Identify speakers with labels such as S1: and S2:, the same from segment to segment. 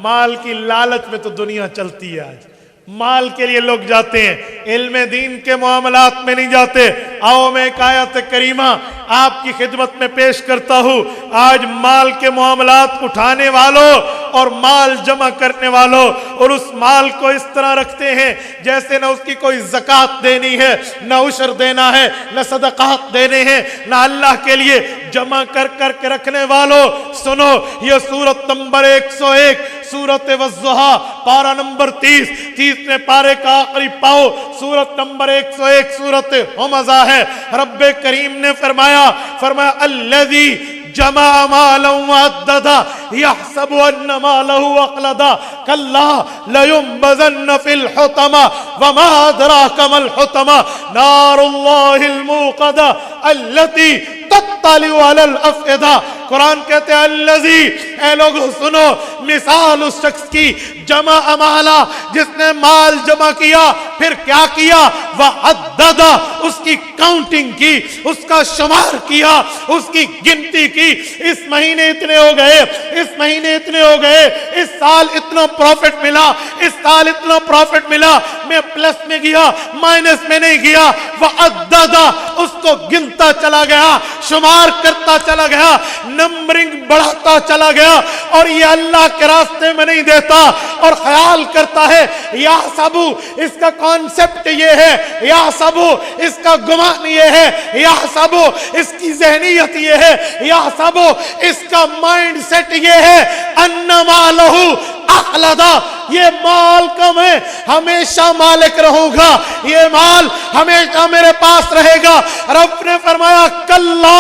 S1: مال کی لالچ میں تو دنیا چلتی ہے آج، مال کے لیے لوگ جاتے ہیں، علم دین کے معاملات میں نہیں جاتے۔ آؤ میں ایک آیت کریمہ آپ کی خدمت میں پیش کرتا ہوں۔ آج مال کے معاملات اٹھانے والوں اور مال جمع کرنے والوں اور اس مال کو اس طرح رکھتے ہیں جیسے نہ اس کی کوئی زکوٰۃ دینی ہے، نہ عشر دینا ہے، نہ صدقات دینے ہیں، نہ اللہ کے لیے جمع کر کے رکھنے والوں، سنو یہ سورت نمبر 101 سورت والضحیٰ پارہ نمبر 30 پارے کا آخری پاؤ سورت نمبر 101 سورت ہمزہ ہے۔ رب کریم نے فرمایا الذی جمع مالا وعددا یحسب ان مالہ اخلدا کلا لینبذن فی الحطمہ وما ادراک ما الحطمہ نار اللہ الموقدہ التی تطلع علی الافئدہ۔ قرآن کہتے ہیں الذی، اے لوگوں سنو، مثال اس شخص کی جمع مالا جس نے مال جمع کیا، پھر کیا کیا؟ وعددا، اس کی کاؤنٹنگ کی، اس کا شمار کیا، اس کی گنتی کی، اس مہینے اتنے ہو گئے، اس مہینے اتنے ہو گئے، اس سال اتنا پروفٹ ملا، اس سال اتنا پروفٹ ملا، میں پلس میں گیا مائنس میں نہیں گیا۔ وعددا، اس کو گنتا چلا گیا، شمار کرتا چلا گیا، نمبرنگ بڑھاتا چلا گیا، اور یہ اللہ کے راستے میں نہیں دیتا اور خیال کرتا ہے یا سبو، اس کا کانسیپٹ یہ ہے، یا سبو اس کا گمان یہ ہے، یا سبو اس کی ذہنیت یہ ہے، یا سبو اس کا مائنڈ سیٹ یہ ہے، ان مالہ اخلدا، یہ مال کا میں ہمیشہ مالک رہوں گا، یہ مال ہمیشہ میرے پاس رہے گا۔ رب نے فرمایا کلا،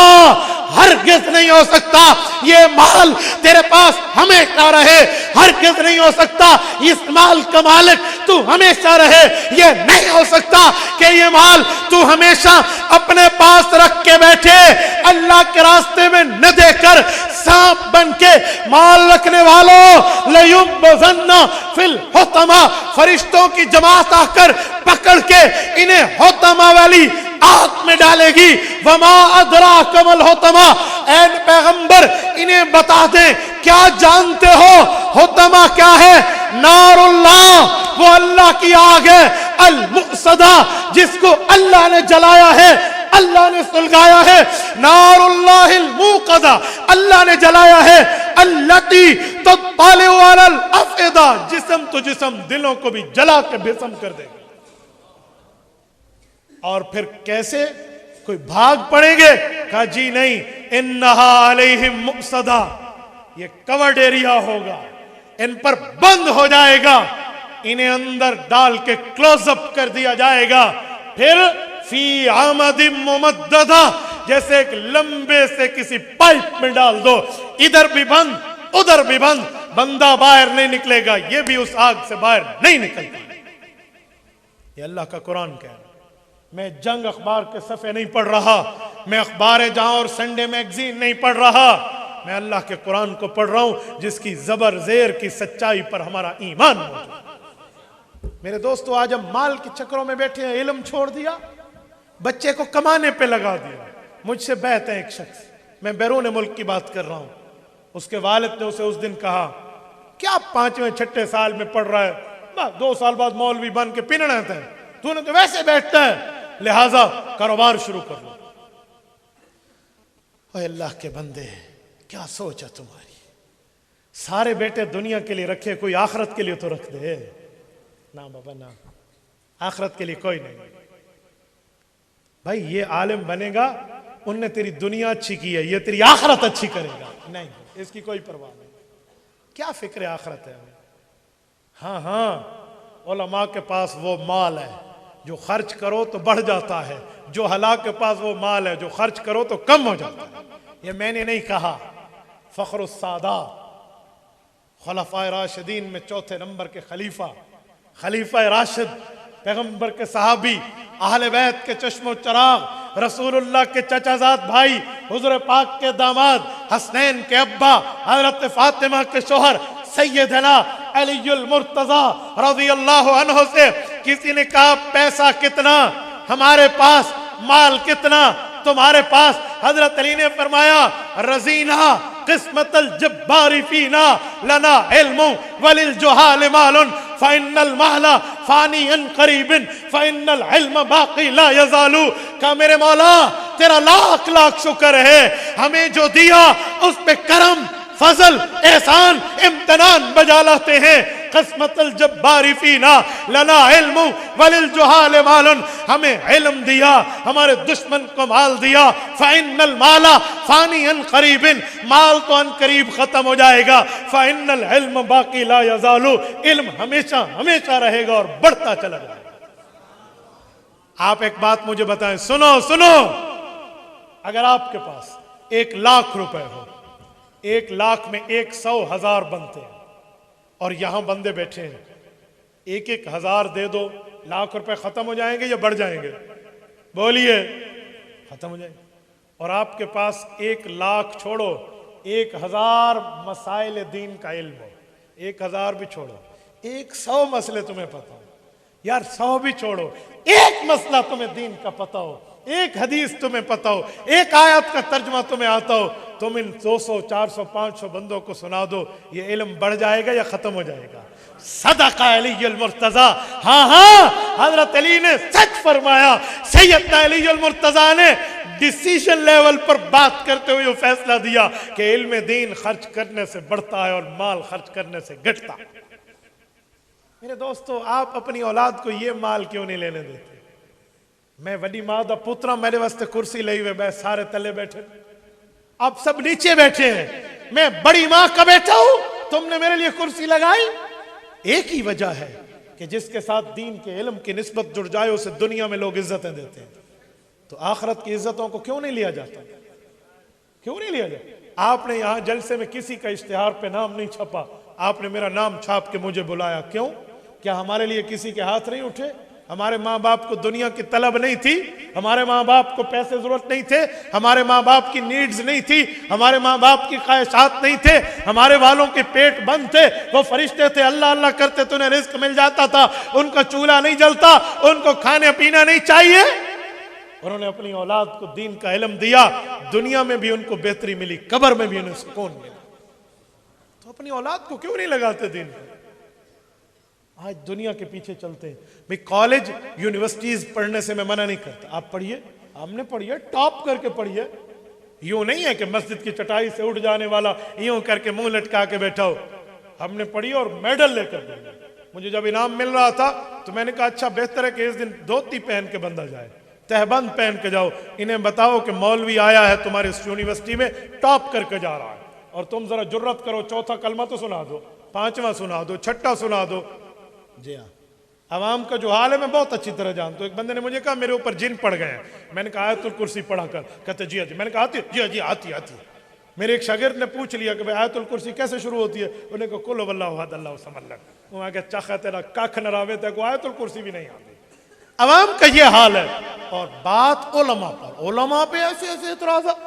S1: ہرگز نہیں ہو سکتا یہ مال تیرے پاس ہمیشہ رہے، ہرگز نہیں ہو سکتا اس مال کا مالک تو ہمیشہ رہے، یہ نہیں ہو سکتا کہ یہ مال تو ہمیشہ اپنے پاس رکھ کے بیٹھے، اللہ کے راستے میں نہ دے کر سانپ بن کے مال رکھنے والوں لیبذن فی الحطمہ، فرشتوں کی جماعت آ کر پکڑ کے انہیں حطمہ والی آگ میں ڈالے گی۔ وما ادراک ما الحطمہ، اے پیغمبر انہیں بتا دیں، کیا جانتے ہو حطمہ کیا ہے؟ نار اللہ، وہ اللہ کی آگ ہے، المؤصدہ، جس کو اللہ نے جلایا ہے، اللہ نے سلگایا ہے، نار اللہ الموقدہ، اللہ نے جلایا ہے، التی تطلع علی الافئدہ، جسم تو جسم، دلوں کو بھی جلا کے بھسم کر دے گا۔ اور پھر کیسے؟ کوئی بھاگ پڑیں گے؟ کہا جی نہیں، انہا علیہم مؤصدہ، یہ کورڈ ایریا ہوگا، ان پر بند ہو جائے گا، انہیں اندر ڈال کے کلوز اپ کر دیا جائے گا، پھر فی عمد ممددہ، جیسے ایک لمبے سے کسی پائپ میں ڈال دو، ادھر بھی بند ادھر بھی بند، بندہ باہر نہیں نکلے گا، یہ بھی اس آگ سے باہر نہیں نکلتا۔ یہ اللہ کا قرآن کہہ رہا ہے۔ میں جنگ اخبار کے صفحے نہیں پڑھ رہا، میں اخبار جہاں اور سنڈے میگزین نہیں پڑھ رہا، میں اللہ کے قرآن کو پڑھ رہا ہوں جس کی زبر زیر کی سچائی پر ہمارا ایمان موجود۔ میرے دوستو، آج ہم مال کے چکروں میں بیٹھے ہیں، علم چھوڑ دیا، بچے کو کمانے پہ لگا دیا۔ مجھ سے بہت ہے ایک شخص، میں بیرون ملک کی بات کر رہا ہوں، اس کے والد نے اسے اس دن کہا کیا 5ویں 6 سال میں پڑھ رہا ہے، 2 سال بعد مولوی بن کے پن رہتا ہے، تو نے تو ویسے بیٹھتا ہے، لہٰذا کاروبار شروع کر لو۔ اے اللہ کے بندے، کیا سوچ ہے تمہاری؟ سارے بیٹے دنیا کے لیے رکھے، کوئی آخرت کے لیے تو رکھ دے۔ نہ بابا نہ، آخرت کے لیے کوئی نہیں۔ بھائی یہ عالم بنے گا، ان نے تیری دنیا اچھی کی ہے، یہ تیری آخرت اچھی کرے گا، نہیں، اس کی کوئی پرواہ نہیں۔ کیا فکر آخرت ہے ہمیں؟ ہاں ہاں، علماء کے پاس وہ مال ہے جو خرچ کرو تو بڑھ جاتا ہے، جو ہلاک کے پاس وہ مال ہے جو خرچ کرو تو کم ہو جاتا ہے۔ یہ میں نے نہیں کہا، فخر السادات، خلفائے راشدین میں 4 نمبر کے خلیفہ راشد، پیغمبر کے صحابی، اہل بیت کے چشم و چراغ، رسول اللہ کے چچا زاد بھائی، حضور پاک کے داماد، حسنین کے ابا، حضرت فاطمہ کے شوہر سیدنا علی المرتضی رضی اللہ عنہ سے کسی نے کہا پیسہ کتنا؟ ہمارے پاس مال کتنا؟ تمہارے پاس؟ حضرت علی نے فرمایا رضینا قسمت الجبار فینا لنا علم وللجہال مال فإن المال فانی قریب فإن العلم باقی لا یزال. کہ میرے مولا تیرا لاکھ لاکھ شکر ہے، ہمیں جو دیا اس پہ کرم، فضل، احسان، امتنان بجا لاتے ہیں. قسمت الجبار فینا لنا علم وللجہال مال، ہمیں علم دیا، ہمارے دشمن کو مال دیا. فإن المال فانی قریب، مال تو ان قریب ختم ہو جائے گا. فإن العلم باقی لا یزال، علم ہمیشہ ہمیشہ رہے گا اور بڑھتا چلا جائے گا. آپ ایک بات مجھے بتائیں، سنو سنو، اگر آپ کے پاس 1,00,000 روپے ہو، 1,00,000 میں 100,000 بنتے ہیں، اور یہاں بندے بیٹھے ہیں، 1,000 دے دو، 1,00,000 روپے ختم ہو جائیں گے یا بڑھ جائیں گے؟ بولیے. ختم ہو جائیں گے. اور آپ کے پاس 1,00,000 چھوڑو، 1,000 مسائل دین کا علم ہو، 1,000 بھی چھوڑو، 100 مسئلے تمہیں پتہ ہو، یار 100 بھی چھوڑو، ایک مسئلہ تمہیں دین کا پتہ ہو، ایک حدیث تمہیں پتہ ہو، ایک آیت کا ترجمہ تمہیں آتا ہو، تم ان 200 400 500 بندوں کو سنا دو، یہ علم بڑھ جائے گا یا ختم ہو جائے گا؟ صدق علی المرتضیٰ. ہاں ہاں، حضرت علی نے سچ فرمایا. سیدنا علی المرتضیٰ نے ڈیسیژن لیول پر بات کرتے ہوئے یہ فیصلہ دیا کہ علم دین خرچ کرنے سے بڑھتا ہے اور مال خرچ کرنے سے گھٹتا. میرے دوستو، آپ اپنی اولاد کو یہ مال کیوں نہیں لینے دیتے؟ میں وڈی ماں دا پترا، میرے واسطے کرسی لئی ہوئے، میں سارے تلے بیٹھے، آپ سب نیچے بیٹھے ہیں، میں بڑی ماں کا بیٹا ہوں، تم نے میرے لیے کرسی لگائی. ایک ہی وجہ ہے کہ جس کے ساتھ دین کے علم کی نسبت جڑ جائے اسے دنیا میں لوگ عزتیں دیتے ہیں، تو آخرت کی عزتوں کو کیوں نہیں لیا جاتا؟ کیوں نہیں لیا جاتا؟ آپ نے یہاں جلسے میں کسی کا اشتہار پہ نام نہیں چھپا، آپ نے میرا نام چھاپ کے مجھے بلایا. کیوں؟ کیا ہمارے لیے کسی کے ہاتھ نہیں اٹھے؟ ہمارے ماں باپ کو دنیا کی طلب نہیں تھی، ہمارے ماں باپ کو پیسے ضرورت نہیں تھے، ہمارے ماں باپ کی نیڈز نہیں تھی، ہمارے ماں باپ کی خواہشات نہیں تھے، ہمارے والوں کے پیٹ بند تھے، وہ فرشتے تھے، اللہ اللہ کرتے تو انہیں رزق مل جاتا تھا، ان کا چولہا نہیں جلتا، ان کو کھانے پینا نہیں چاہیے. انہوں نے اپنی اولاد کو دین کا علم دیا، دنیا میں بھی ان کو بہتری ملی، قبر میں بھی انہیں سکون ملا. تو اپنی اولاد کو کیوں نہیں لگاتے دین کا؟ آج دنیا کے پیچھے چلتے ہیں. بھئی کالج یونیورسٹیز پڑھنے سے میں منع نہیں کرتا، آپ پڑھیے، ہم نے پڑھیے، ٹاپ کر کے پڑھیے. یوں نہیں ہے کہ مسجد کی چٹائی سے اٹھ جانے والا یوں کر کے منہ لٹکا کے بیٹھا ہو. ہم نے پڑھی اور میڈل لے کر گئے. مجھے جب انعام مل رہا تھا تو میں نے کہا اچھا بہتر ہے کہ اس دن دھوتی پہن کے بندہ جائے، تہبند پہن کے جاؤ، انہیں بتاؤ کہ مولوی آیا ہے تمہارے اس یونیورسٹی میں، ٹاپ کر کے جا رہا ہے، اور تم ذرا جرت کرو، چوتھا کلمہ تو سنا دو، پانچواں سنا دو، چھٹا سنا دو. جی ہاں، عوام کا جو حال ہے میں بہت اچھی طرح جانتا ہوں. ایک بندے نے مجھے کہا میرے اوپر جن پڑ گئے ہیں. میں نے کہا آیت الکرسی پڑھا کر. کہتے جی جی. میں نے کہا آتی ہے؟ جی جی آتی آتی. میرے ایک شاگرد نے پوچھ لیا کہ آیت الکرسی کیسے شروع ہوتی ہے؟ انہوں نے کہا کل هو اللہ احد اللہ الصمد. وہ آگے چاخا تیرا کاکھ نہ راوے تے کو آیت الکرسی بھی نہیں آتی. عوام کا یہ حال ہے. اور بات علماء پر، علماء پہ ایسے ایسے اعتراضات.